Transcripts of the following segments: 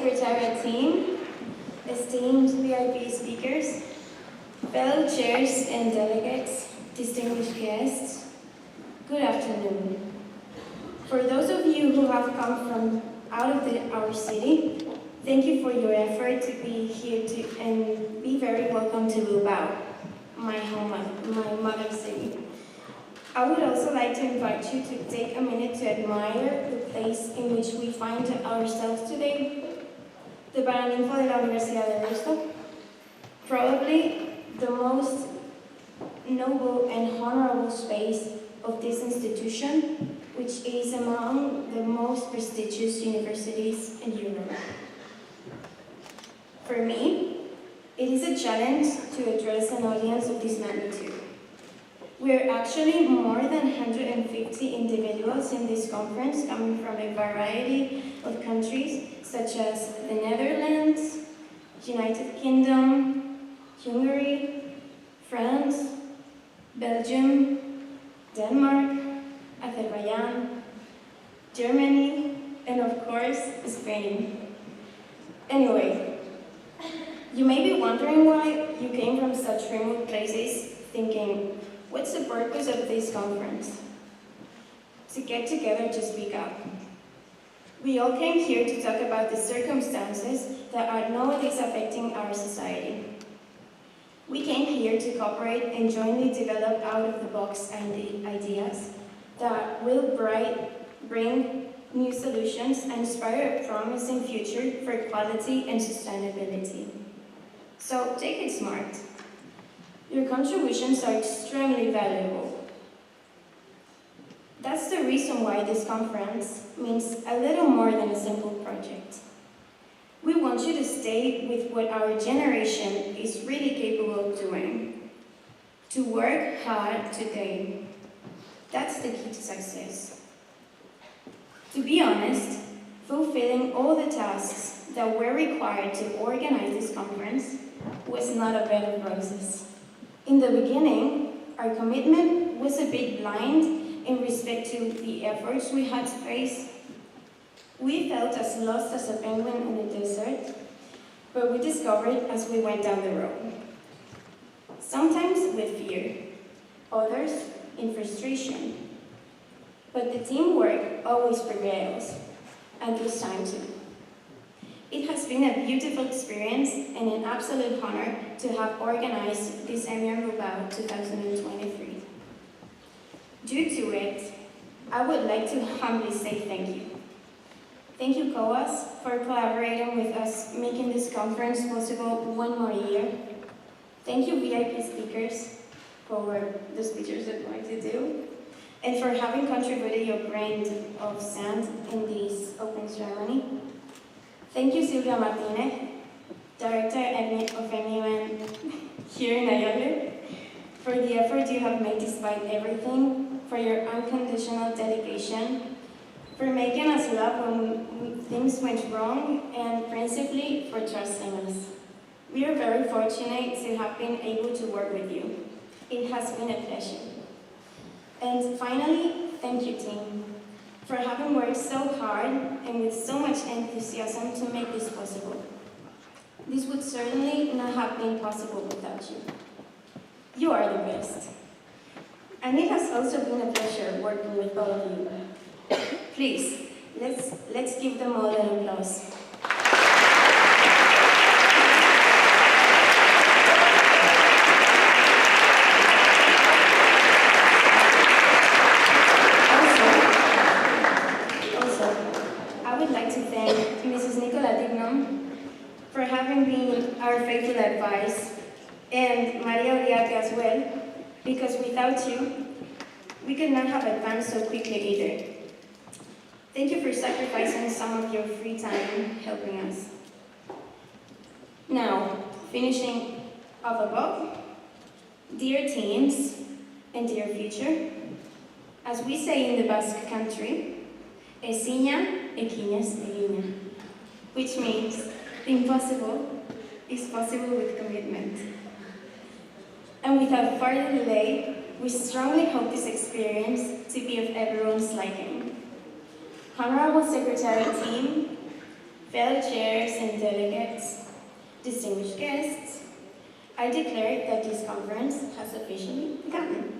Secretariat team, esteemed VIP speakers, fellow chairs and delegates, distinguished guests, good afternoon. For those of you who have come from out of our city, thank you for your effort to be here and be very welcome to Bilbao, my mother city. I would also like to invite you to take a minute to admire the place in which we find ourselves today, the Paraninfo de la Universidad de Deusto, probably the most noble and honorable space of this institution, which is among the most prestigious universities in Europe. For me, it is a challenge to address an audience of this magnitude. We're actually more than 150 individuals in this conference coming from a variety of countries such as the Netherlands, United Kingdom, Hungary, France, Belgium, Denmark, Azerbaijan, Germany, and of course, Spain. Anyway, you may be wondering why you came from such remote places thinking, what's the purpose of this conference? To get together to speak up. We all came here to talk about the circumstances that are nowadays affecting our society. We came here to cooperate and jointly develop out-of-the-box ideas that will bring new solutions and inspire a promising future for equality and sustainability. So take it smart. Your contributions are extremely valuable. That's the reason why this conference means a little more than a simple project. We want you to stay with what our generation is really capable of doing. To work hard today. That's the key to success. To be honest, fulfilling all the tasks that were required to organize this conference was not a bed of roses. In the beginning, our commitment was a bit blind in respect to the efforts we had to face. We felt as lost as a penguin in the desert, but we discovered as we went down the road. Sometimes with fear, others in frustration. But the teamwork always prevails, and this time too. It has been a beautiful experience and an absolute honor to have organized this MUN BILBAO 2023. Due to it, I would like to humbly say thank you. Thank you, COAS, for collaborating with us, making this conference possible one more year. Thank you, VIP speakers, for the speeches they're going to do, and for having contributed your grain of sand in this open ceremony. Thank you, Silvia Martinez, Director of MUN here in Ayala, for the effort you have made despite everything, for your unconditional dedication, for making us laugh when things went wrong, and principally for trusting us. We are very fortunate to have been able to work with you. It has been a pleasure. And finally, thank you, team, for having worked so hard and with so much enthusiasm to make this possible. This would certainly not have been possible without you. You are the best. And it has also been a pleasure working with all of you. Please, let's give them all an applause. For having been our faithful advice, and Maria Uriarte as well, because without you, we could not have advanced so quickly either. Thank you for sacrificing some of your free time helping us. Now, finishing off above, dear teens and dear future, as we say in the Basque country, Esiña, equiñas, eguiña, which means the impossible is possible with commitment. And without further delay, we strongly hope this experience to be of everyone's liking. Honorable Secretary team, fellow chairs and delegates, distinguished guests, I declare that this conference has officially begun.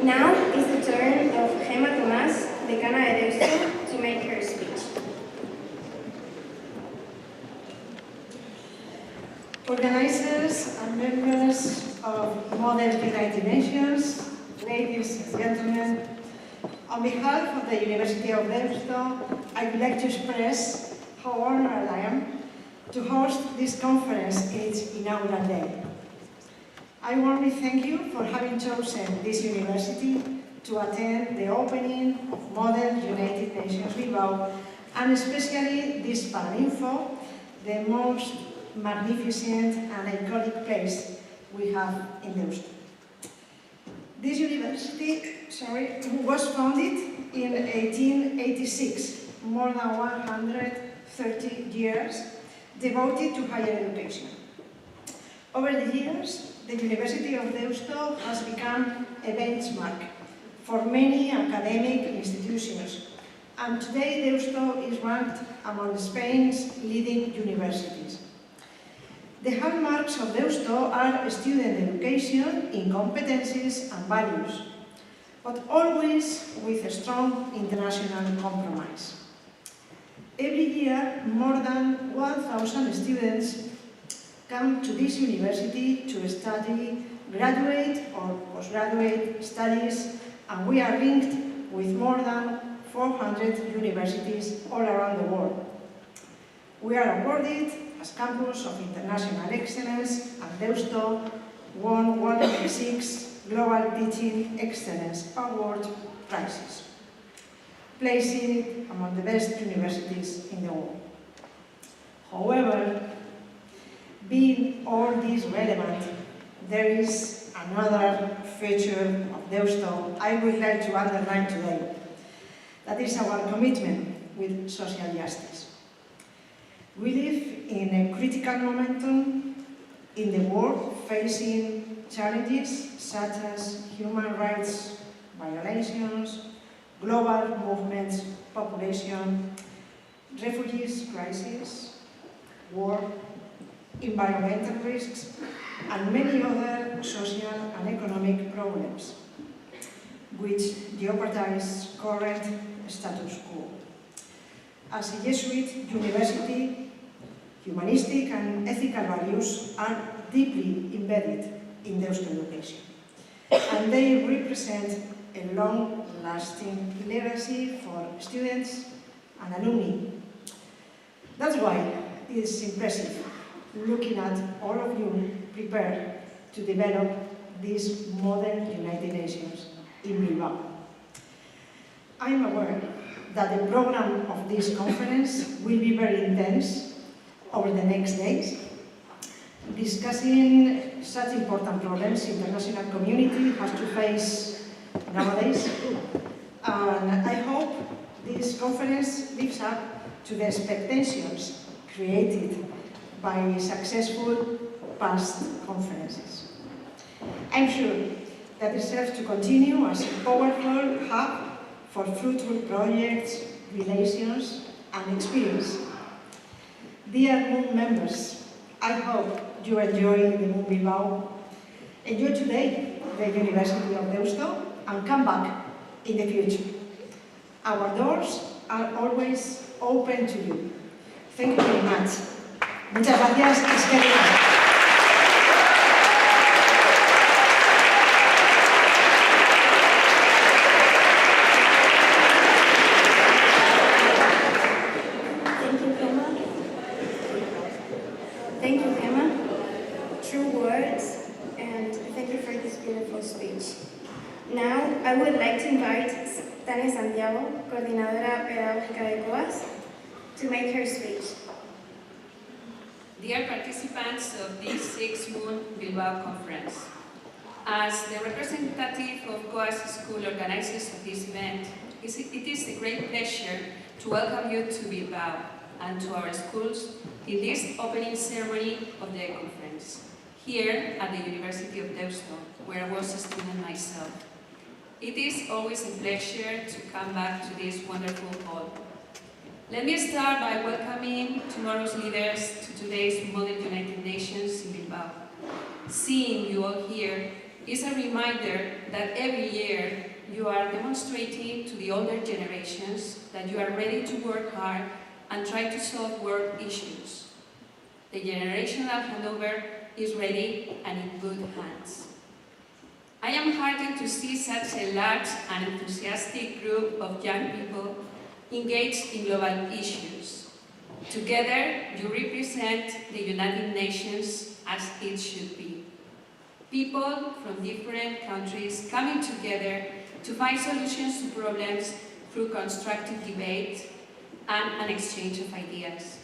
Now is the turn of Gemma Tomás, decana de Deusto, to make her speech. Organizers and members of Model United Nations, ladies and gentlemen, on behalf of the University of Deusto, I would like to express how honored I am to host this conference in its inaugural day. I warmly thank you for having chosen this university to attend the opening of Model United Nations Bilbao, and especially this Paraninfo, the most magnificent and iconic place we have in Deusto. This university was founded in 1886, more than 130 years devoted to higher education. Over the years, the University of Deusto has become a benchmark for many academic institutions, and today Deusto is ranked among Spain's leading universities. The hallmarks of Deusto are student education in competencies and values, but always with a strong international compromise. Every year, more than 1,000 students come to this university to study graduate or postgraduate studies, and we are linked with more than 400 universities all around the world. We are awarded as Campus of International Excellence, and Deusto won one of the 6 Global Teaching Excellence Award prizes, placing it among the best universities in the world. However, being all this relevant, there is another feature of Deusto I would like to underline today. That is our commitment with social justice. We live in a critical momentum in the world, facing challenges such as human rights violations, global movements, population, refugees crisis, war, environmental risks, and many other social and economic problems which jeopardize current status quo. As a Jesuit university, humanistic and ethical values are deeply embedded in Deusto education, and they represent a long-lasting legacy for students and alumni. That's why it is impressive looking at all of you prepared to develop this modern United Nations in Bilbao. I am aware that the program of this conference will be very intense over the next days, discussing such important problems the international community has to face nowadays. And I hope this conference lives up to the expectations created by successful past conferences. I'm sure that it serves to continue as a powerful hub for fruitful projects, relations, and experience. Dear MUN members, I hope you enjoy the MUN Bilbao, enjoy today the University of Deusto, and come back in the future. Our doors are always open to you. Thank you very much. Muchas gracias. Eskerrik asko. Thank you, Gemma. True words, and thank you for this beautiful speech. Now, I would like to invite Tania Santiago, Coordinadora Pedagógica de COAS, to make her speech. Dear participants of this 6th MUN Bilbao conference, as the representative of COAS School organizers of this event, it is a great pleasure to welcome you to Bilbao, and to our schools in this opening ceremony of the conference, here at the University of Deusto, where I was a student myself. It is always a pleasure to come back to this wonderful hall. Let me start by welcoming tomorrow's leaders to today's Model United Nations in Bilbao. Seeing you all here is a reminder that every year you are demonstrating to the older generations that you are ready to work hard and try to solve world issues. The generational handover is ready and in good hands. I am heartened to see such a large and enthusiastic group of young people engaged in global issues. Together, you represent the United Nations as it should be. People from different countries coming together to find solutions to problems through constructive debate and an exchange of ideas.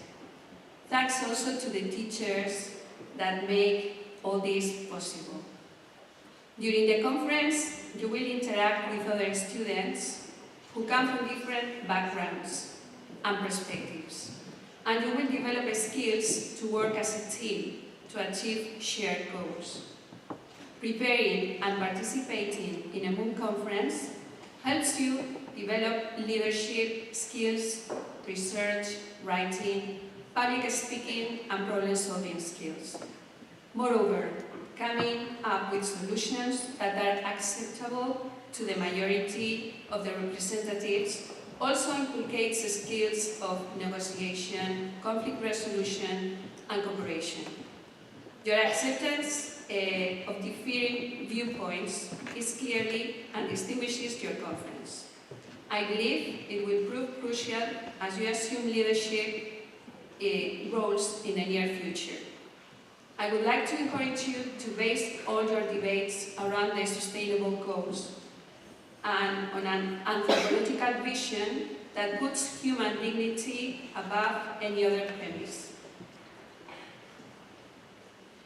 Thanks also to the teachers that make all this possible. During the conference, you will interact with other students who come from different backgrounds and perspectives, and you will develop skills to work as a team to achieve shared goals. Preparing and participating in a MUN conference helps you develop leadership skills, research, writing, public speaking, and problem-solving skills. Moreover, coming up with solutions that are acceptable to the majority of the representatives also inculcates the skills of negotiation, conflict resolution, and cooperation. Your acceptance of differing viewpoints is clearly and distinguishes your conference. I believe it will prove crucial as you assume leadership roles in the near future. I would like to encourage you to base all your debates around the sustainable goals and on an anthropological vision that puts human dignity above any other premise.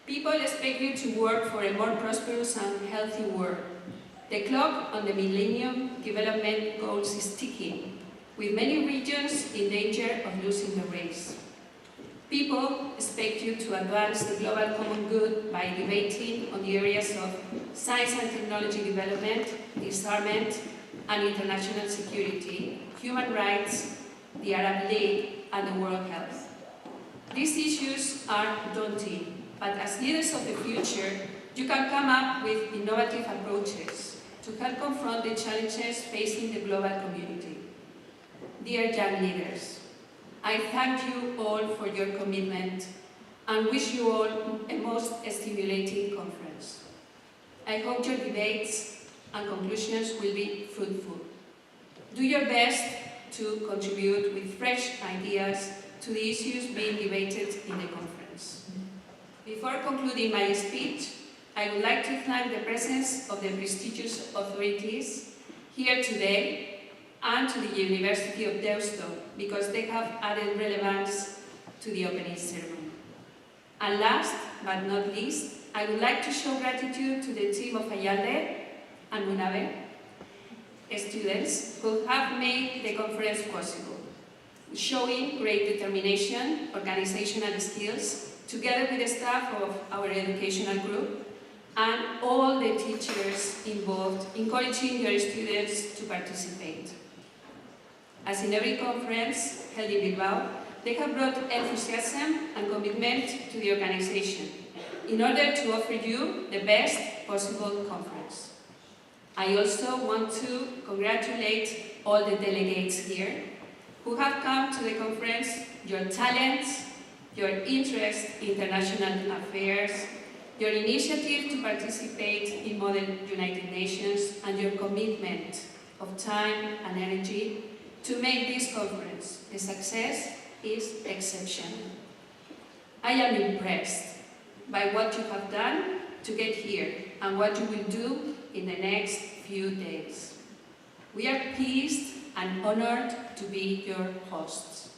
People expect you to work for a more prosperous and healthy world. The clock on the Millennium Development Goals is ticking, with many regions in danger of losing the race. People expect you to advance the global common good by debating on the areas of science and technology development, disarmament and international security, human rights, the Arab League, and the World Health. These issues are daunting, but as leaders of the future, you can come up with innovative approaches to help confront the challenges facing the global community. Dear young leaders, I thank you all for your commitment and wish you all a most stimulating conference. I hope your debates and conclusions will be fruitful. Do your best to contribute with fresh ideas to the issues being debated in the conference. Before concluding my speech, I would like to thank the presence of the prestigious authorities here today and to the University of Deusto because they have added relevance to the opening ceremony. And last but not least, I would like to show gratitude to the team of Ayalde and Munabe students who have made the conference possible, showing great determination, organizational skills, together with the staff of our educational group and all the teachers involved, encouraging your students to participate. As in every conference held in Bilbao, they have brought enthusiasm and commitment to the organization in order to offer you the best possible conference. I also want to congratulate all the delegates here who have come to the conference. Your talents, your interest in international affairs, your initiative to participate in Model United Nations, and your commitment of time and energy to make this conference a success is exceptional. I am impressed by what you have done to get here and what you will do in the next few days. We are pleased and honored to be your hosts.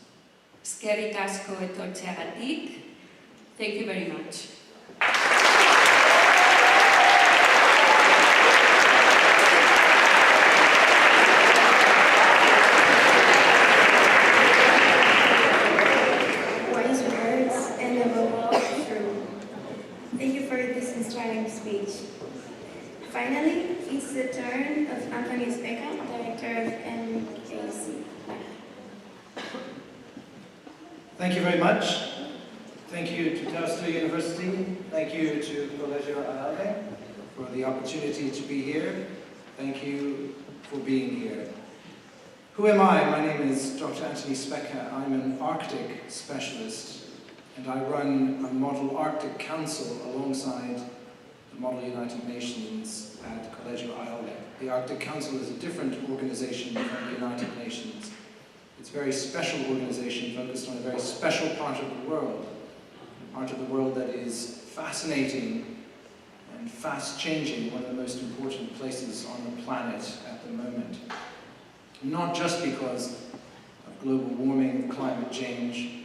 Eskerrik asko etortzeagatik. Thank you very much. director of MAC. Thank you very much. Thank you to Deusto University. Thank you to Colegio Ayale for the opportunity to be here. Thank you for being here. Who am I? My name is Dr. Anthony Specker. I'm an Arctic specialist, and I run a Model Arctic Council alongside the Model United Nations at Colegio Ayale. The Arctic Council is a different organization from the United Nations. It's a very special organization focused on a very special part of the world, a part of the world that is fascinating and fast-changing, one of the most important places on the planet at the moment. Not just because of global warming, climate change,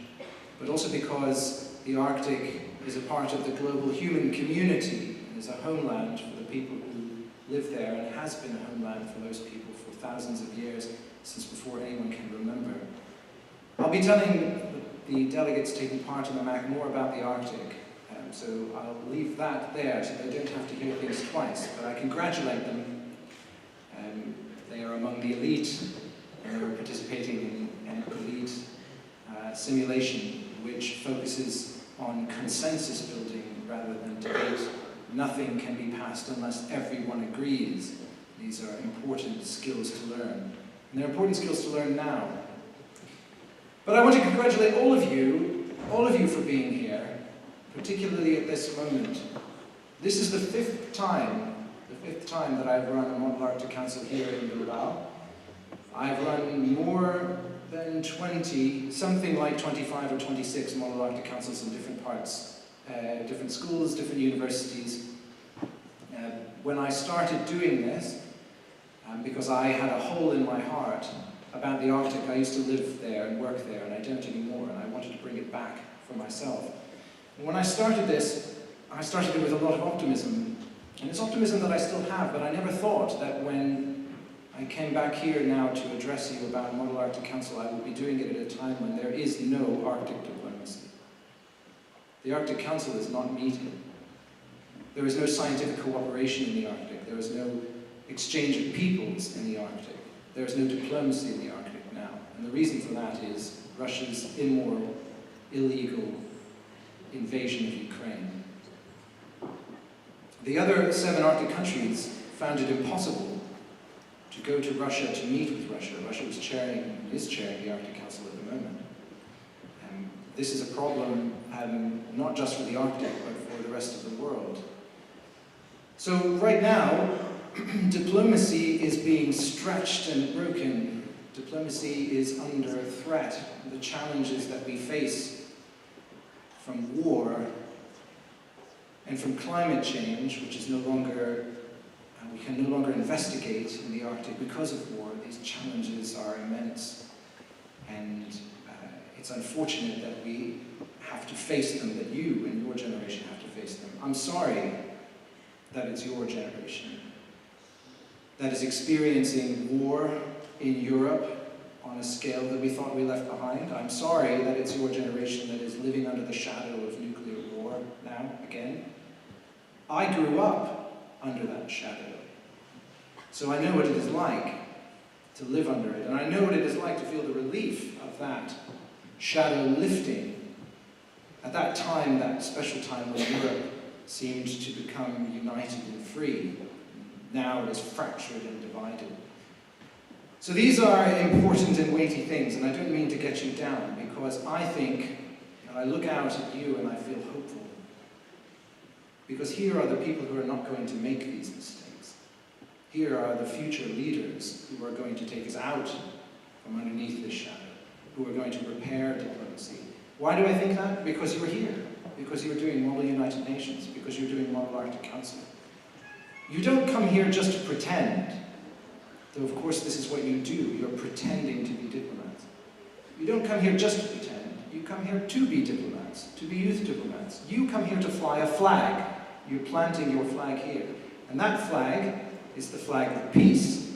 but also because the Arctic is a part of the global human community and is a homeland for the people who live there, and has been a homeland for those people for thousands of years, since before anyone can remember. I'll be telling the delegates taking part in the MAC more about the Arctic, so I'll leave that there so they don't have to hear things twice, but I congratulate them. They are among the elite, and they are participating in an elite simulation which focuses on consensus building rather than debate. Nothing can be passed unless everyone agrees. These are important skills to learn. And they're important skills to learn now. But I want to congratulate all of you for being here, particularly at this moment. This is the fifth time that I've run a Model Arctic Council here in Bilbao. I've run more than 20, something like 25 or 26 Model Arctic Councils in different parts, different schools, different universities. When I started doing this, because I had a hole in my heart about the Arctic. I used to live there and work there, and I don't anymore, and I wanted to bring it back for myself. And when I started this, I started it with a lot of optimism. And it's optimism that I still have, but I never thought that when I came back here now to address you about Model Arctic Council, I would be doing it at a time when there is no Arctic diplomacy. The Arctic Council is not meeting. There is no scientific cooperation in the Arctic. There is no exchange of peoples in the Arctic. There is no diplomacy in the Arctic now. And the reason for that is Russia's immoral, illegal invasion of Ukraine. The other 7 Arctic countries found it impossible to go to Russia to meet with Russia. Russia is chairing the Arctic Council at the moment. This is a problem not just for the Arctic, but for the rest of the world. So right now, diplomacy is being stretched and broken. Diplomacy is under threat. The challenges that we face from war and from climate change, which is no longer, we can no longer investigate in the Arctic because of war. These challenges are immense, and it's unfortunate that we have to face them, that you and your generation have to face them. I'm sorry that it's your generation that is experiencing war in Europe on a scale that we thought we left behind. I'm sorry that it's your generation that is living under the shadow of nuclear war now, again. I grew up under that shadow, so I know what it is like to live under it, and I know what it is like to feel the relief of that shadow lifting. At that time, that special time when Europe seemed to become united and free, now it is fractured and divided. So these are important and weighty things, and I don't mean to get you down, because I think, and I look out at you and I feel hopeful. Because here are the people who are not going to make these mistakes. Here are the future leaders who are going to take us out from underneath this shadow, who are going to repair diplomacy. Why do I think that? Because you're here. Because you're doing Model United Nations. Because you're doing Model Arctic Council. You don't come here just to pretend, though of course this is what you do. You're pretending to be diplomats. You don't come here just to pretend. You come here to be diplomats, to be youth diplomats. You come here to fly a flag. You're planting your flag here. And that flag is the flag of peace.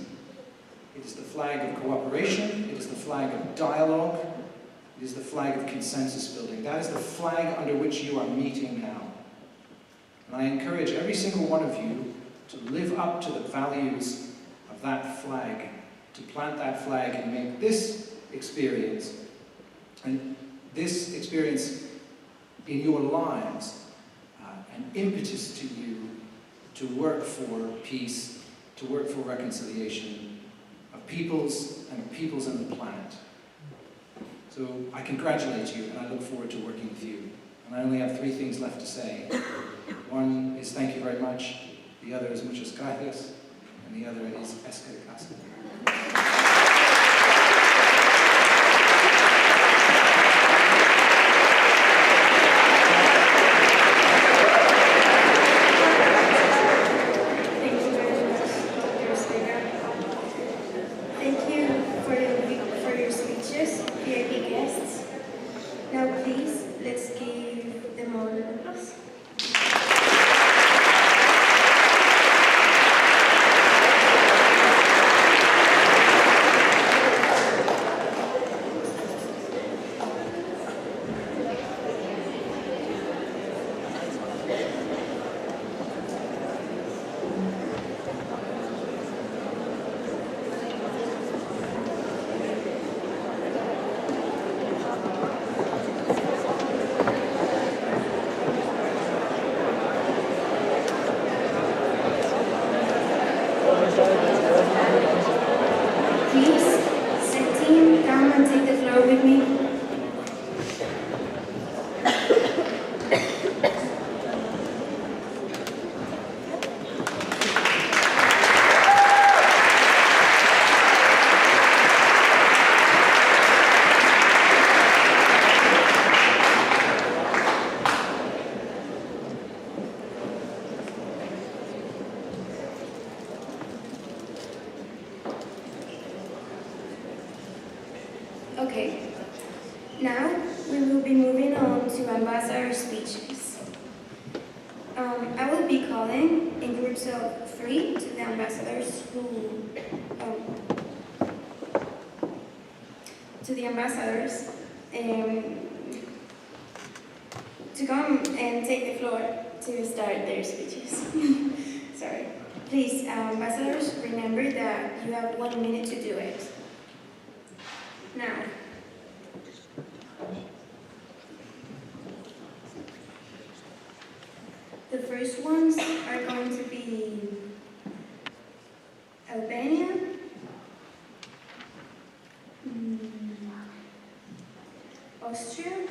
It is the flag of cooperation. It is the flag of dialogue. It is the flag of consensus building. That is the flag under which you are meeting now. And I encourage every single one of you to live up to the values of that flag, to plant that flag and make this experience, and this experience in your lives, an impetus to you to work for peace, to work for reconciliation of peoples and the planet. So I congratulate you, and I look forward to working with you. And I only have 3 things left to say. One is thank you very much, the other is muchas gracias, and the other is es que de casa. Now please, let's give them all an applause. Please, the team, come and take the floor with me. Okay, now we will be moving on to ambassador speeches. I will be calling in groups of 3 to the ambassadors to come and take the floor to start their speeches. Sorry. Please, ambassadors, remember that you have 1 minute to do it. Now, the first ones are going to be Albania, Austria,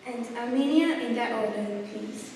and Armenia in that order, please.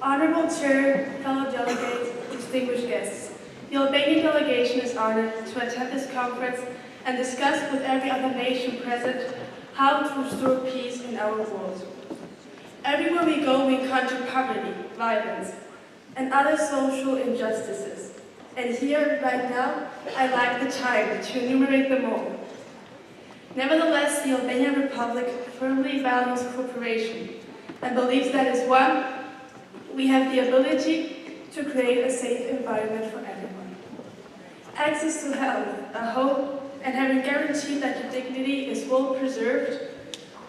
Honorable Chair, fellow delegates, distinguished guests, the Albanian delegation is honored to attend this conference and discuss with every other nation present how to restore peace in our world. Everywhere we go, we encounter poverty, violence, and other social injustices. And here, right now, I lack the time to enumerate them all. Nevertheless, the Albanian Republic firmly values cooperation and believes that as one, we have the ability to create a safe environment for everyone. Access to health, a home, and having guaranteed that your dignity is well preserved,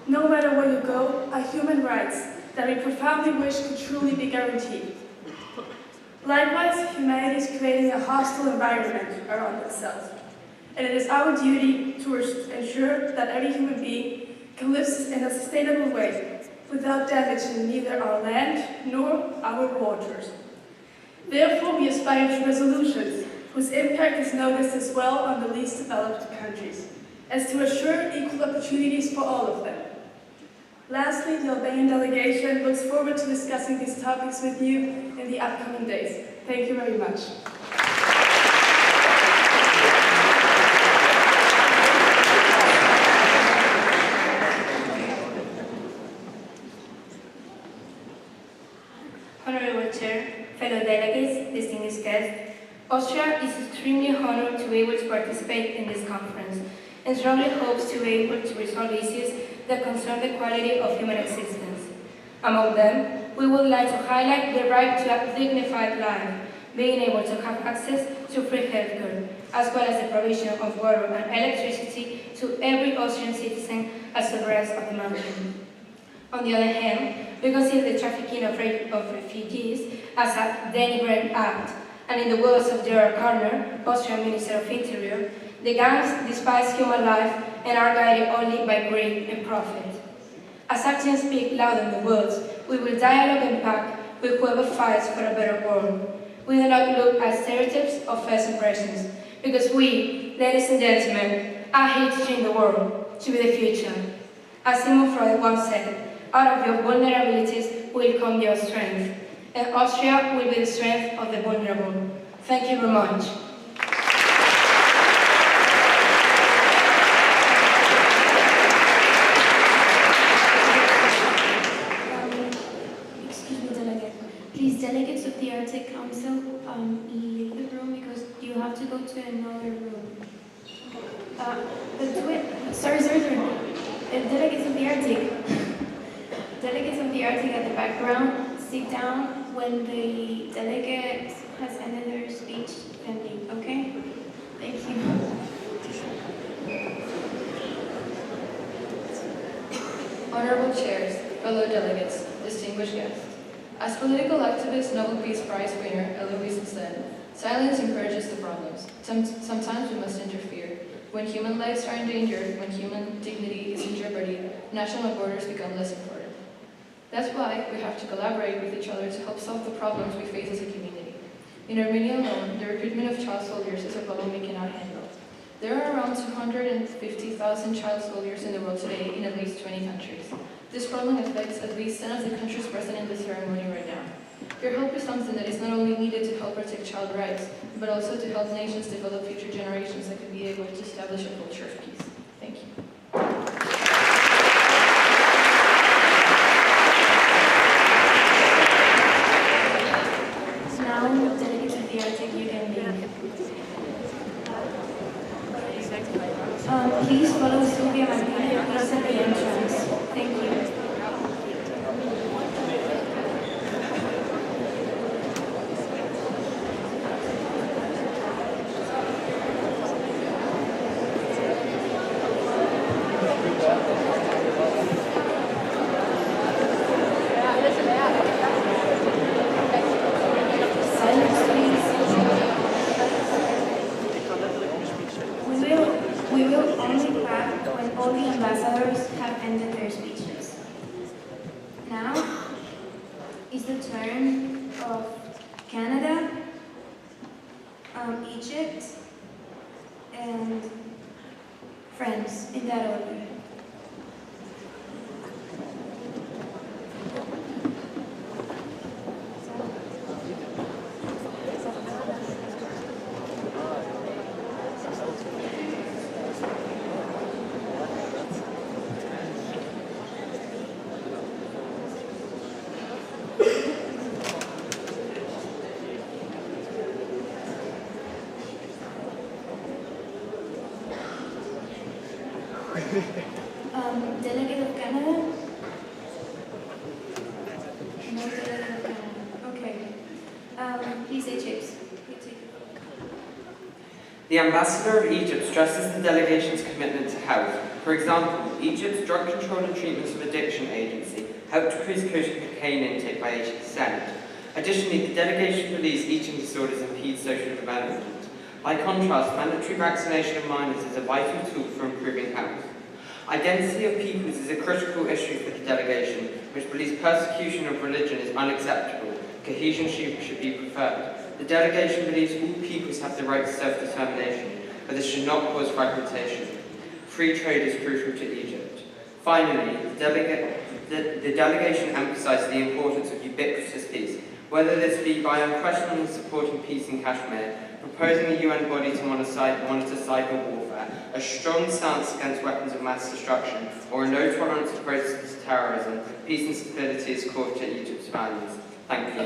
no matter where you go, are human rights that we profoundly wish could truly be guaranteed. Likewise, humanity is creating a hostile environment around itself, and it is our duty to ensure that every human being can live in a sustainable way without damaging neither our land nor our waters. Therefore, we aspire to resolutions whose impact is noticed as well on the least developed countries, as to assure equal opportunities for all of them. Lastly, the Albanian delegation looks forward to discussing these topics with you in the upcoming days. Thank you very much. Honorable Chair, fellow delegates, distinguished guests, Austria is extremely honored to be able to participate in this conference and strongly hopes to be able to resolve issues that concern the quality of human existence. Among them, we would like to highlight the right to a dignified life, being able to have access to free healthcare, as well as the provision of water and electricity to every Austrian citizen as the rest of the nation. On the other hand, we consider the trafficking of refugees as a denigrant act, and in the words of Gerard Karner, Austrian Minister of Interior, the gangs despise human life and are guided only by greed and profit. As actions speak louder than words, we will dialogue and pact with whoever fights for a better world. We do not look at stereotypes or first impressions, because we, ladies and gentlemen, are here to change the world, to be the future. As Sigmund Freud once said, out of your vulnerabilities will come your strength, and Austria will be the strength of the vulnerable. Thank you very much. Excuse me, delegate. Please, delegates of the Arctic Council, leave the room because you have to go to another room. Sorry. Delegates of the Arctic. Delegates of the Arctic at the background, sit down when the delegate has ended their speech pending, okay? Thank you. Honorable chairs, fellow delegates, distinguished guests. As political activist, Nobel Peace Prize winner Eloise said, silence encourages the problems. Sometimes we must interfere. When human lives are endangered, when human dignity is in jeopardy, national borders become less important. That's why we have to collaborate with each other to help solve the problems we face as a community. In Armenia alone, the recruitment of child soldiers is a problem we cannot handle. There are around 250,000 child soldiers in the world today in at least 20 countries. This problem affects at least 10 of the countries present in the ceremony right now. Your help is something that is not only needed to help protect child rights, but also to help nations develop future generations that can be able to establish a culture of peace. Thank you. Now, delegates of the Arctic, you can leave. Please follow Sylvia Martinez across at the entrance. Thank you. Silence, please. We will only clap when all the ambassadors have ended their speeches. Now is the turn of Canada, Egypt, and France, in that order. Delegate of Canada? No delegate of Canada. Okay. Please, Egypt. The ambassador of Egypt stresses the delegation's commitment to health. For example, Egypt's Drug Control and Treatment of Addiction Agency helped decrease cocaine intake by 80%. Additionally, the delegation believes eating disorders impede social development. By contrast, mandatory vaccination of minors is a vital tool for improving health. Identity of peoples is a critical issue for the delegation, which believes persecution of religion is unacceptable. Cohesion should be preferred. The delegation believes all peoples have the right to self-determination, but this should not cause fragmentation. Free trade is crucial to Egypt. Finally, the delegation emphasizes the importance of ubiquitous peace. whether this be by unquestionably supporting peace in Kashmir, proposing a UN body to monitor cyber warfare, a strong stance against weapons of mass destruction, or a no-tolerance approach to terrorism, peace and stability is core to Egypt's values. Thank you.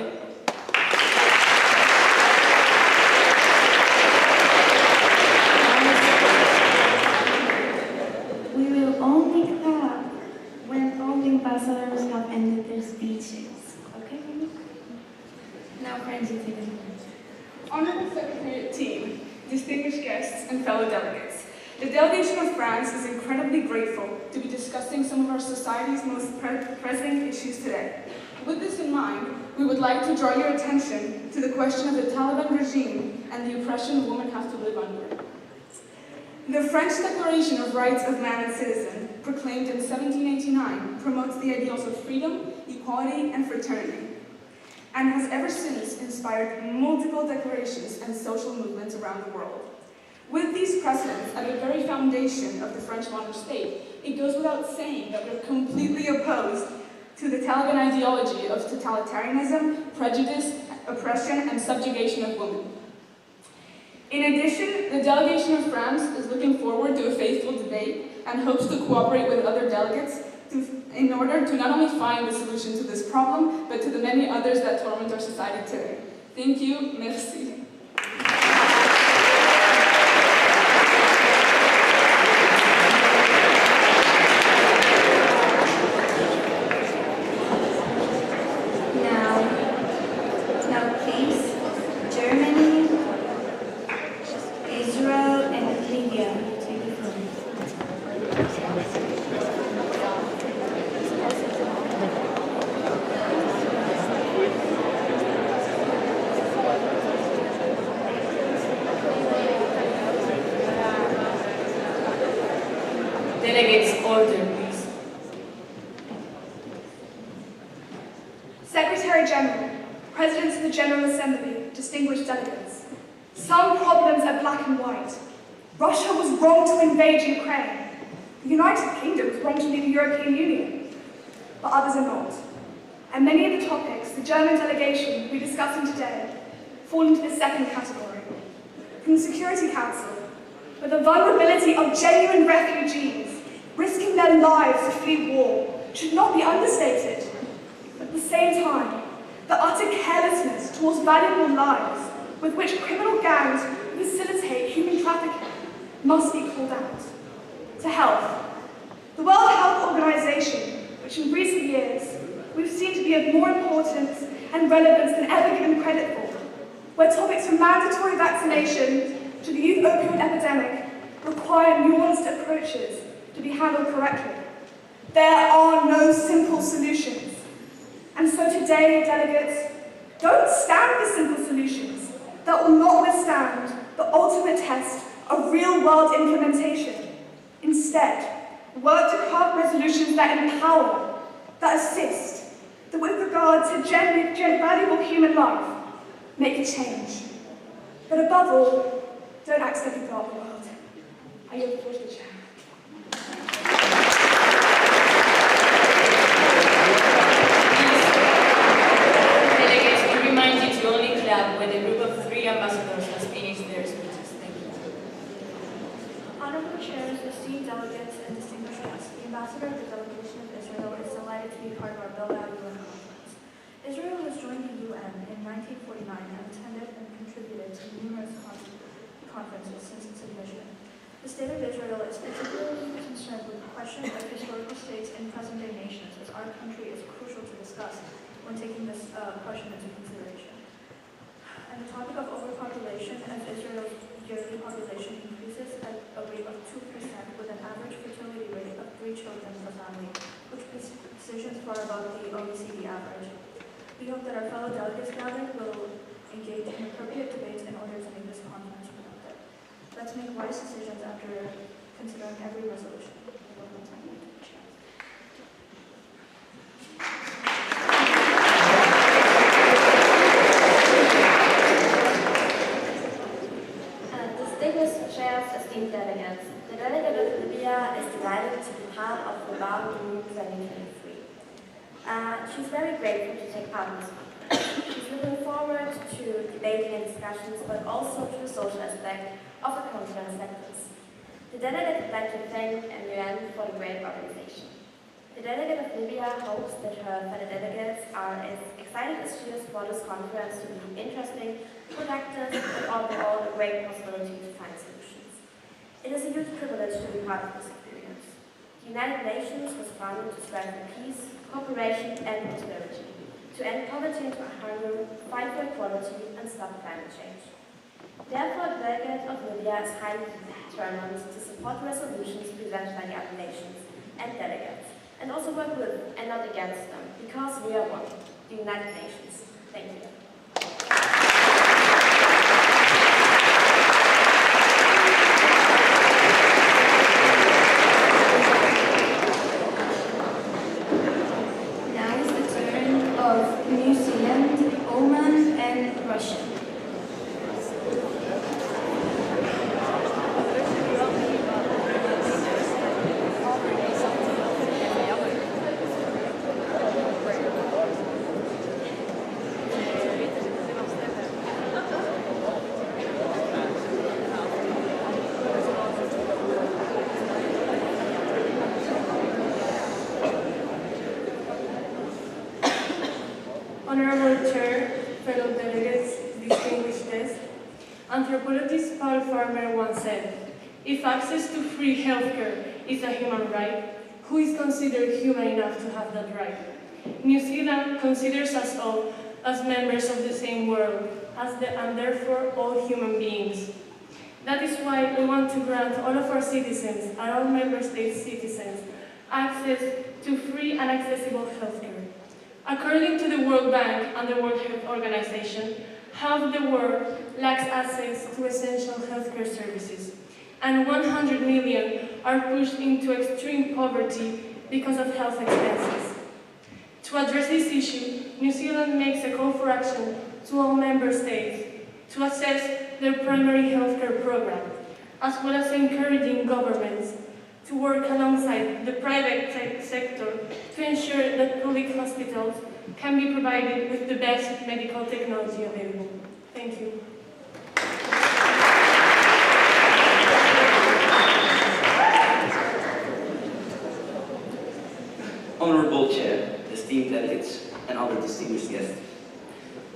We will only clap when all the ambassadors have ended their speeches. Okay? Now, friends, you take it. Honorable Secretariat team, distinguished guests, and fellow delegates, the delegation of France is incredibly grateful to be discussing some of our society's most pressing issues today. With this in mind, we would like to draw your attention to the question of the Taliban regime and the oppression women have to live under. The French Declaration of Rights of Man and Citizen, proclaimed in 1789, promotes the ideals of freedom, equality, and fraternity, and has ever since inspired multiple declarations and social movements around the world. With these precedents at the very foundation of the French modern state, it goes without saying that we're completely opposed to the Taliban ideology of totalitarianism, prejudice, oppression, and subjugation of women. In addition, the delegation of France is looking forward to a faithful debate and hopes to cooperate with other delegates in order to not only find the solution to this problem, but to the many others that torment our society today. Thank you. Merci. Now please, Germany, Israel, and Libya, take the floor. Delegates, order, please. Secretary General, Presidents of the General Assembly, distinguished delegates, some problems are black and white. Russia was wrong to invade Ukraine. The United Kingdom was wrong to leave the European Union. But others are not. And many of the topics the German delegation will be discussing today fall into the second category. From the Security Council, where the vulnerability of genuine refugees risking their lives to flee war should not be understated. At the same time, the utter carelessness towards valuable lives with which criminal gangs facilitate human trafficking must be called out. To health, the World Health Organization, which in recent years we've seen to be of more importance and relevance than ever given credit for, where topics from mandatory vaccination to the youth opioid epidemic require nuanced approaches to be handled correctly. There are no simple solutions. And so today, delegates, don't stand for simple solutions that will not withstand the ultimate test of real-world implementation. Instead, work to craft resolutions that empower, that assist, that with regard to valuable human life, make a change. But above all, don't accidentally blow up the world. I yield the floor to the chair. Delegates, we remind you to only clap when the group of 3 ambassadors has finished their speeches. Thank you. Honorable chairs, esteemed delegates, and distinguished guests, the ambassador of the delegation of Israel is delighted to be part of our Bilbao UN conference. Israel has joined the UN in 1949 and attended and contributed to numerous conferences since its admission. The state of Israel is particularly concerned with the question of historical states in present-day nations, as our country is crucial to discuss when taking this question into consideration. And the topic of overpopulation, as Israel's yearly population increases at a rate of 2% with an average fertility rate of 3 children per family, which positions far above the OECD average. We hope that our fellow delegates gathered will engage in appropriate debates in order to make this conference productive. Let's make wise decisions after considering every resolution. Distinguished chairs, esteemed delegates, the delegate of Libya is delighted to be part of Bilbao Group 2023. She's very grateful to take part in this conference. She's looking forward to debating and discussions, but also to the social aspect of the conference like this. The delegate would like to thank MUN for the great organization. The delegate of Libya hopes that her fellow delegates are as excited as she is for this conference to be interesting, productive, and overall a great possibility to find solutions. It is a huge privilege to be part of this experience. The United Nations was founded to strive for peace, cooperation, and prosperity, to end poverty and hunger, fight for equality, and stop climate change. Therefore, the delegate of Libya is highly determined to support the resolutions presented by the other nations and delegates, and also work with and not against them, because we are one, the United Nations. Thank you. Now is the turn of New Zealand, Oman, and Russia. Honorable Chair, fellow delegates, distinguished guests, anthropologist Paul Farmer once said, "If access to free healthcare is a human right, who is considered human enough to have that right?" New Zealand considers us all as members of the same world, and therefore all human beings. That is why we want to grant all of our citizens, and all member states' citizens, access to free and accessible healthcare. According to the World Bank and the World Health Organization, half the world lacks access to essential healthcare services, and 100 million are pushed into extreme poverty because of health expenses. To address this issue, New Zealand makes a call for action to all member states to assess their primary healthcare program, as well as encouraging governments to work alongside the private sector to ensure that public hospitals can be provided with the best medical technology available. Thank you. Honorable Chair, esteemed delegates, and other distinguished guests.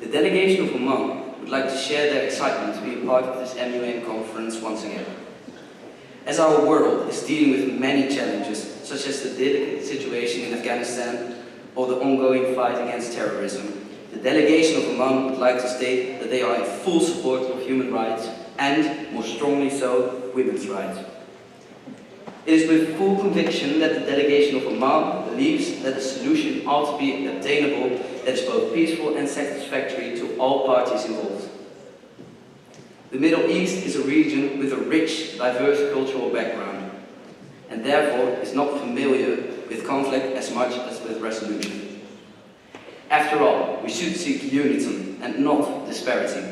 The delegation of Oman would like to share their excitement to be a part of this MUN conference once again. As our world is dealing with many challenges, such as the delicate situation in Afghanistan or the ongoing fight against terrorism, the delegation of Oman would like to state that they are in full support of human rights and, more strongly so, women's rights. It is with full conviction that the delegation of Oman believes that a solution ought to be obtainable that is both peaceful and satisfactory to all parties involved. The Middle East is a region with a rich, diverse cultural background, and therefore is not familiar with conflict as much as with resolution. After all, we should seek unity and not disparity.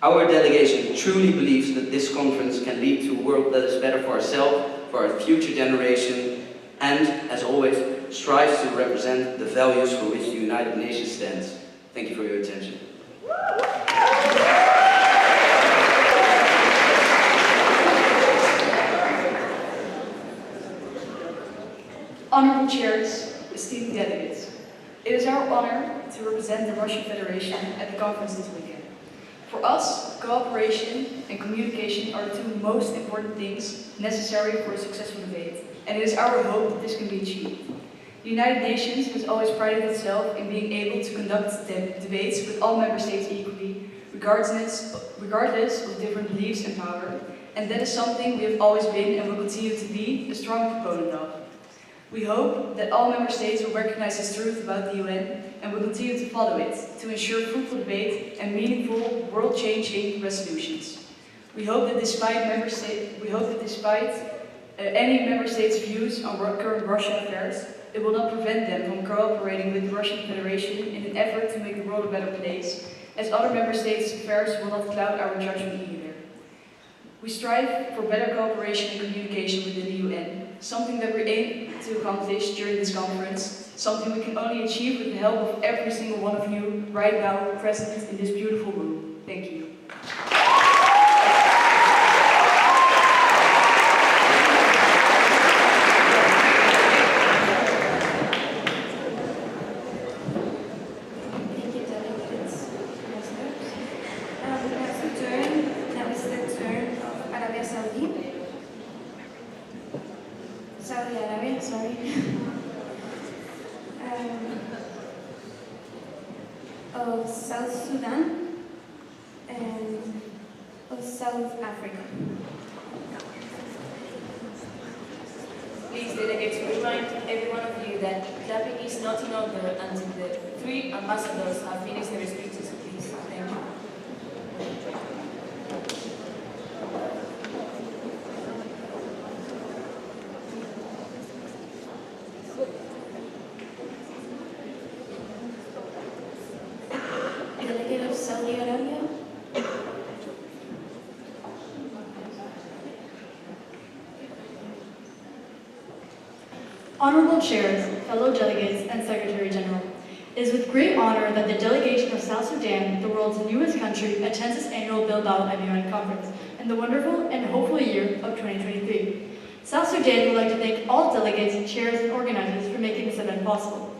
Our delegation truly believes that this conference can lead to a world that is better for ourselves, for our future generation, and, as always, strives to represent the values for which the United Nations stands. Thank you for your attention. Honorable chairs, esteemed delegates, it is our honor to represent the Russian Federation at the conference this weekend. For us, cooperation and communication are the two most important things necessary for a successful debate, and it is our hope that this can be achieved. The United Nations has always prided itself in being able to conduct debates with all member states equally, regardless of different beliefs and power, and that is something we have always been and will continue to be a strong proponent of. We hope that all member states will recognize this truth about the UN and will continue to follow it to ensure fruitful debate and meaningful, world-changing resolutions. We hope that despite any member states' views on current Russian affairs, it will not prevent them from cooperating with the Russian Federation in an effort to make the world a better place, as other member states' affairs will not cloud our judgment either. We strive for better cooperation and communication within the UN, something that we aim to accomplish during this conference, something we can only achieve with the help of every single one of you right now present in this beautiful room. Thank you. Saudi Arabia, sorry. Of South Sudan and of South Africa. Please, delegates, remind every one of you that clapping is not in order until the 3 ambassadors have finished their speeches. Please, thank you. Delegate of Saudi Arabia. Honorable chairs, fellow delegates, and Secretary General, it is with great honor that the delegation of South Sudan, the world's newest country, attends this annual Bilbao MUN conference in the wonderful and hopeful year of 2023. South Sudan would like to thank all delegates, chairs, and organizers for making this event possible.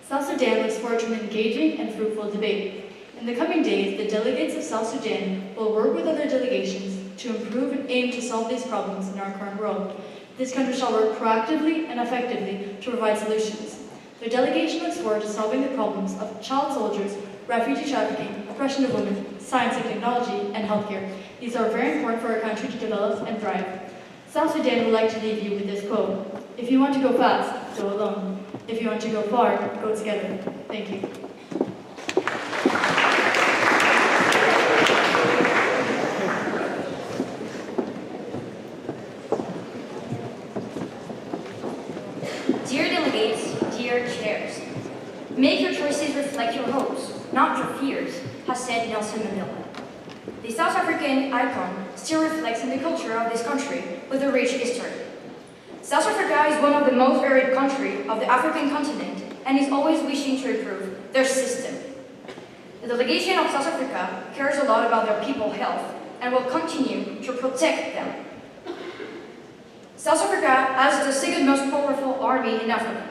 South Sudan looks forward to an engaging and fruitful debate. In the coming days, the delegates of South Sudan will work with other delegations to improve and aim to solve these problems in our current world. This country shall work proactively and effectively to provide solutions. The delegation looks forward to solving the problems of child soldiers, refugee trafficking, oppression of women, science and technology, and healthcare. These are very important for our country to develop and thrive. South Sudan would like to leave you with this quote: "If you want to go fast, go alone. If you want to go far, go together." Thank you. Dear delegates, dear chairs, make your choices reflect your hopes, not your fears, has said Nelson Mandela. The South African icon still reflects in the culture of this country with a rich history. South Africa is one of the most varied countries of the African continent and is always wishing to improve their system. The delegation of South Africa cares a lot about their people's health and will continue to protect them. South Africa has the second most powerful army in Africa.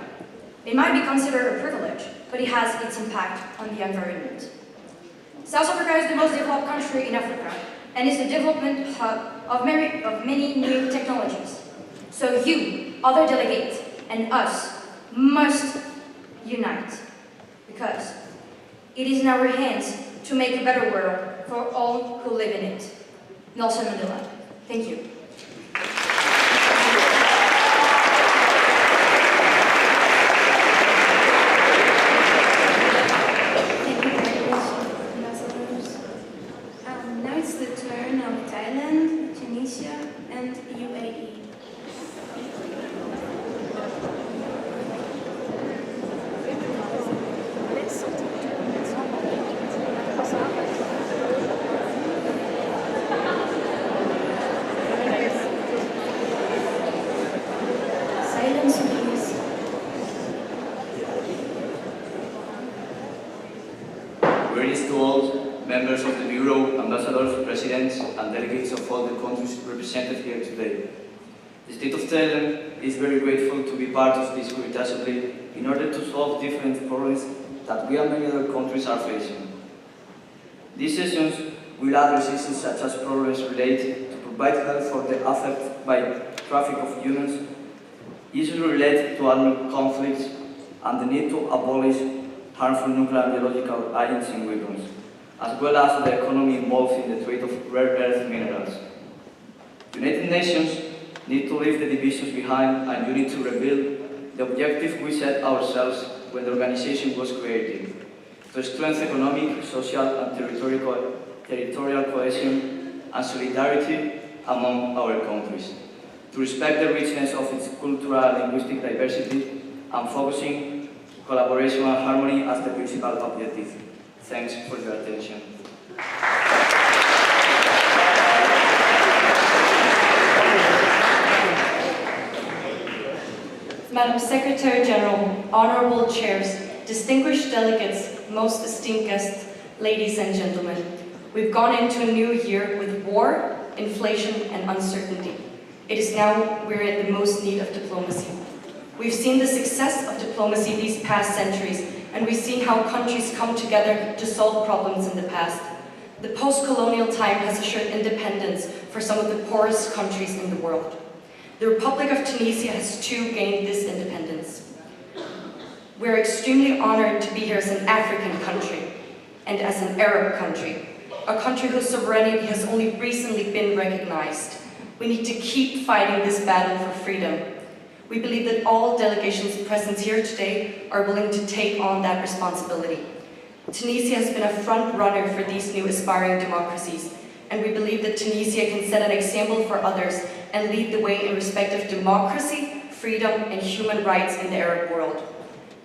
It might be considered a privilege, but it has its impact on the environment. South Africa is the most developed country in Africa and is the development hub of many new technologies. So you, other delegates, and us must unite, because it is in our hands to make a better world for all who live in it. Nelson Mandela. Thank you. Now it's the turn of Thailand, Tunisia, and UAE. Silence, please. Greetings to all members of the Bureau, ambassadors, presidents, and delegates of all the countries represented here today. The State of Thailand is very grateful to be part of this Great Assembly in order to solve different problems that we and many other countries are facing. These sessions will address issues such as problems related to provide help for the affected by traffic of humans, issues related to armed conflicts, and the need to abolish harmful nuclear and biological agents and weapons, as well as the economy involved in the trade of rare earth minerals. The United Nations need to leave the divisions behind and you need to rebuild the objective we set ourselves when the organization was created, to strengthen economic, social, and territorial cohesion and solidarity among our countries, to respect the richness of its cultural and linguistic diversity, and focusing collaboration and harmony as the principal objective. Thanks for your attention. Madam Secretary General, honorable chairs, distinguished delegates, most esteemed guests, ladies and gentlemen, we've gone into a new year with war, inflation, and uncertainty. It is now we're in the most need of diplomacy. We've seen the success of diplomacy these past centuries, and we've seen how countries come together to solve problems in the past. The post-colonial time has assured independence for some of the poorest countries in the world. The Republic of Tunisia has too gained this independence. We're extremely honored to be here as an African country and as an Arab country, a country whose sovereignty has only recently been recognized. We need to keep fighting this battle for freedom. We believe that all delegations present here today are willing to take on that responsibility. Tunisia has been a front runner for these new aspiring democracies, and we believe that Tunisia can set an example for others and lead the way in respect of democracy, freedom, and human rights in the Arab world.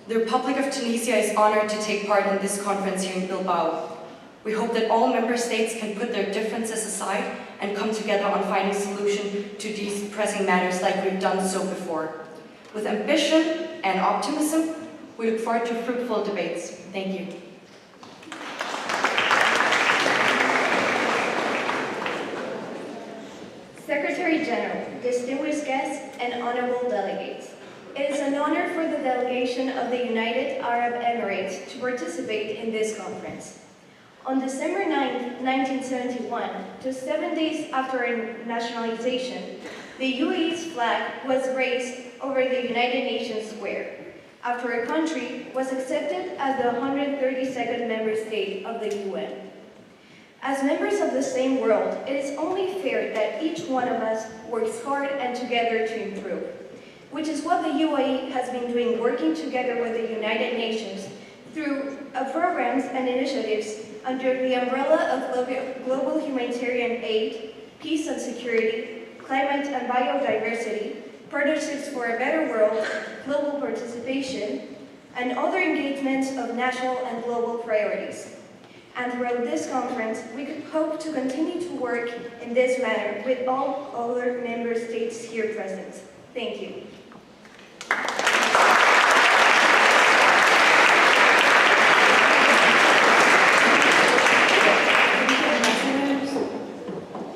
The Republic of Tunisia is honored to take part in this conference here in Bilbao. We hope that all member states can put their differences aside and come together on finding a solution to these pressing matters like we've done so before. With ambition and optimism, we look forward to fruitful debates. Thank you. Secretary General, distinguished guests, and honorable delegates. It is an honor for the delegation of the United Arab Emirates to participate in this conference. On December 9, 1971, just 7 days after nationalization, the UAE's flag was raised over the United Nations Square, after a country was accepted as the 132nd member state of the UN. As members of the same world, it is only fair that each one of us works hard and together to improve, which is what the UAE has been doing, working together with the United Nations through programs and initiatives under the umbrella of global humanitarian aid, peace and security, climate and biodiversity, partnerships for a better world, global participation, and other engagements of national and global priorities. And throughout this conference, we hope to continue to work in this manner with all other member states here present. Thank you.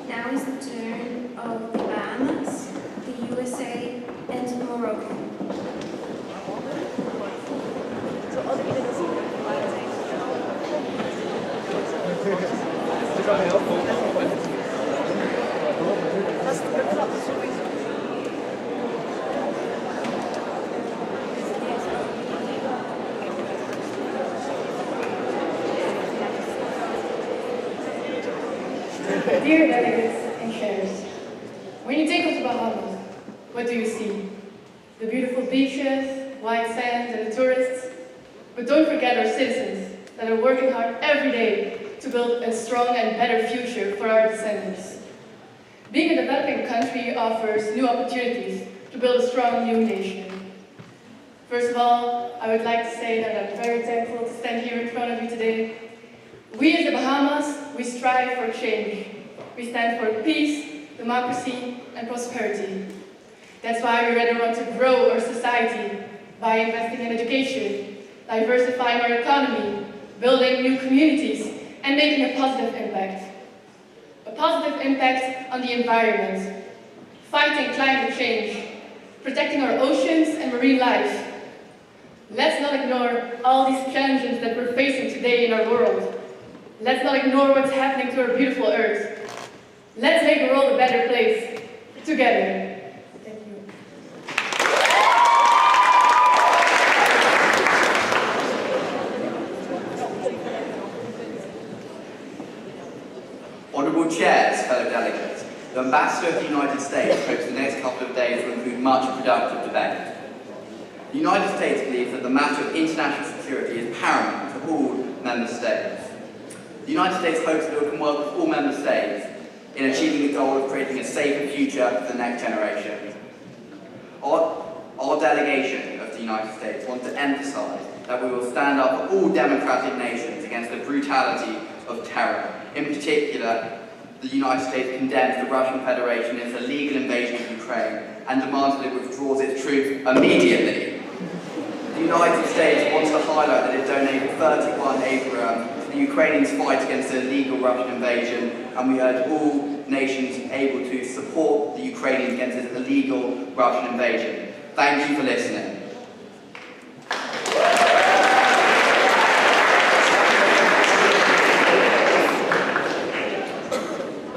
Now is the turn of the Bahamas, the USA, and Morocco. Dear delegates and chairs, when you think of the Bahamas, what do you see? The beautiful beaches, white sand, and the tourists. But don't forget our citizens that are working hard every day to build a strong and better future for our descendants. Being a developing country offers new opportunities to build a strong new nation. First of all, I would like to say that I'm very thankful to stand here in front of you today. We as the Bahamas, we strive for change. We stand for peace, democracy, and prosperity. That's why we rather want to grow our society by investing in education, diversifying our economy, building new communities, and making a positive impact. A positive impact on the environment, fighting climate change, protecting our oceans and marine life. Let's not ignore all these challenges that we're facing today in our world. Let's not ignore what's happening to our beautiful Earth. Let's make the world a better place, together. Thank you. Honourable chairs, fellow delegates, the Ambassador of the United States hopes the next couple of days will include much productive debate. The United States believes that the matter of international security is paramount to all member states. The United States hopes that it can work with all member states in achieving the goal of creating a safer future for the next generation. Our delegation of the United States wants to emphasise that we will stand up for all democratic nations against the brutality of terror. In particular, the United States condemns the Russian Federation in its illegal invasion of Ukraine and demands that it withdraws its troops immediately. United States wants to highlight that it donated 31 Abrams to the Ukrainians' fight against the illegal Russian invasion, and we urge all nations able to support the Ukrainians against this illegal Russian invasion. Thank you for listening.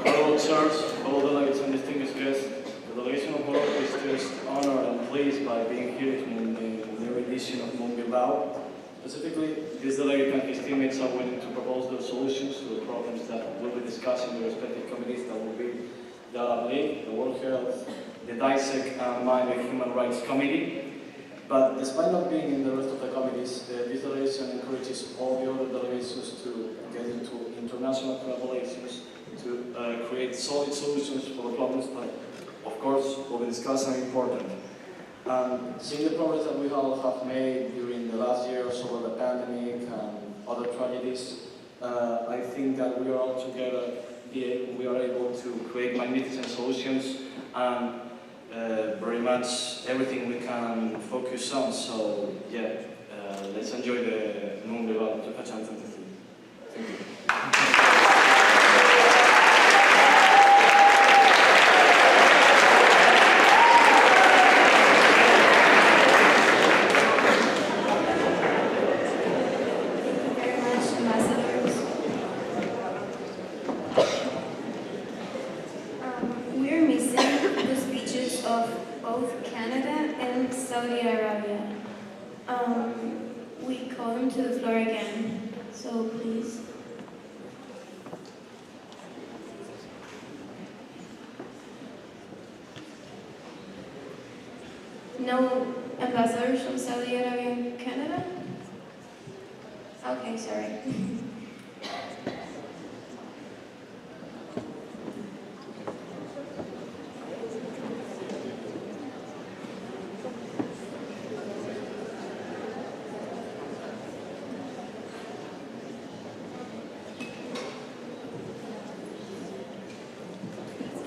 Honorable chairs, fellow delegates and distinguished guests, the delegation of Morocco is just honored and pleased by being here in the new edition of MUN BILBAO. Specifically, this delegate and his teammates are willing to propose their solutions to the problems that will be discussed in the respective committees that will be the Arab League, the World Health, the DISEC, and the Human Rights Committee. But despite not being in the rest of the committees, this delegation encourages all the other delegations to get into international collaborations to create solid solutions for the problems that, of course, will be discussed and important. Seeing the progress that we all have made during the last years over the pandemic and other tragedies, I think that we are all together, we are able to create magnificent solutions and very much everything we can focus on. So yeah, let's enjoy the MUN BILBAO 2023. Thank you. Saudi Arabia. We call them to the floor again, so please. No ambassadors from Saudi Arabia and Canada? Okay, sorry.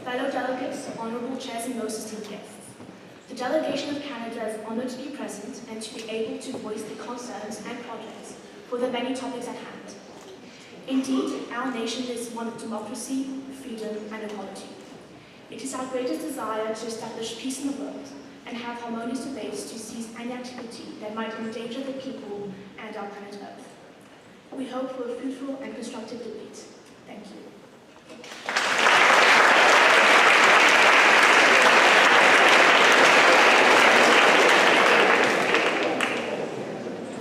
Fellow delegates, honorable chairs and most esteemed guests. The delegation of Canada is honored to be present and to be able to voice the concerns and projects for the many topics at hand. Indeed, our nation is one of democracy, freedom and equality. It is our greatest desire to establish peace in the world and have harmonious debates to seize any activity that might endanger the people and our planet Earth. We hope for a fruitful and constructive debate. Thank you.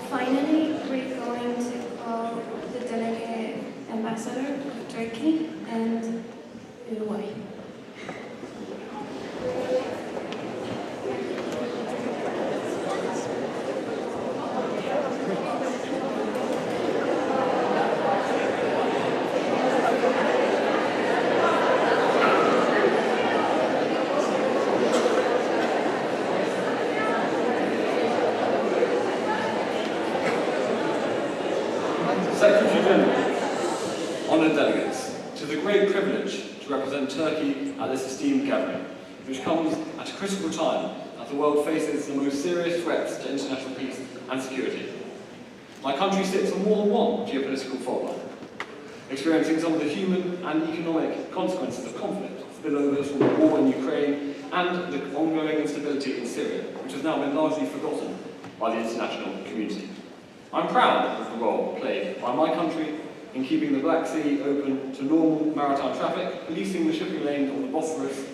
Finally, we're going to call the delegate ambassador of Turkey and Uruguay. Secretary General, honoured delegates, it is a great privilege to represent Turkey at this esteemed gathering, which comes at a critical time as the world faces the most serious threats to international peace and security. My country sits on more than one geopolitical fault line, experiencing some of the human and economic consequences of conflict, spillovers from the war in Ukraine and the ongoing instability in Syria, which has now been largely forgotten by the international community. I'm proud of the role played by my country in keeping the Black Sea open to normal maritime traffic, policing the shipping lanes of the Bosphorus,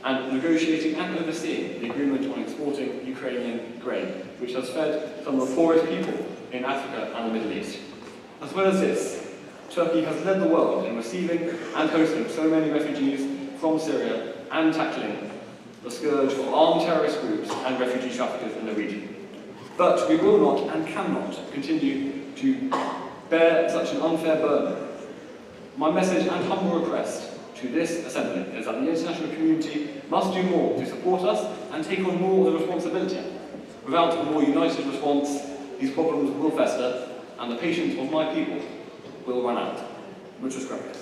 and negotiating and overseeing the agreement on exporting Ukrainian grain, which has fed some of the poorest people in Africa and the Middle East. As well as this, Turkey has led the world in receiving and hosting so many refugees from Syria and tackling the scourge of armed terrorist groups and refugee traffickers in the region. But we will not and cannot continue to bear such an unfair burden. My message and humble request to this Assembly is that the international community must do more to support us and take on more of the responsibility. Without a more united response, these problems will fester and the patience of my people will run out. Muchas gracias.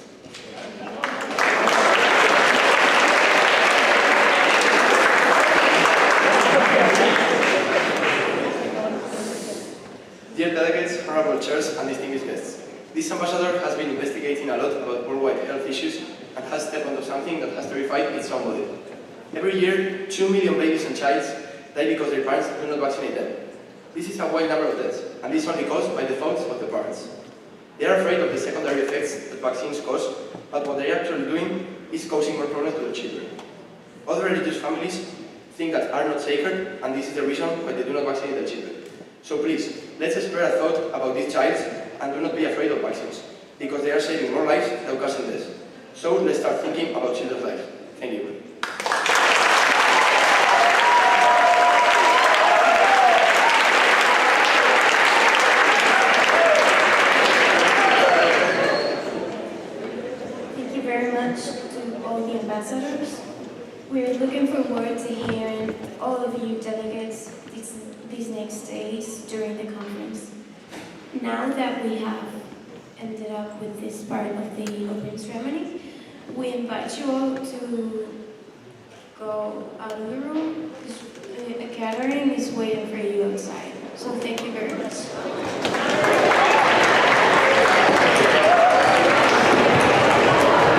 and has stepped onto something that has terrified its own body. Every year, 2 million babies and children die because their parents do not vaccinate them. This is a wide number of deaths, and this is only caused by the faults of the parents. They are afraid of the secondary effects that vaccines cause, but what they are actually doing is causing more problems to their children. Other religious families think that are not sacred, and this is the reason why they do not vaccinate their children. So please, let's spare a thought about these child and do not be afraid of vaccines, because they are saving more lives than causing deaths. So let's start thinking about children's lives. Thank you. Thank you very much to all the ambassadors. We're looking forward to hearing all of you delegates these next days during the conference. Now that we have ended up with this part of the opening ceremony, we invite you all to go out of the room. A gathering is waiting for you outside. So thank you very much.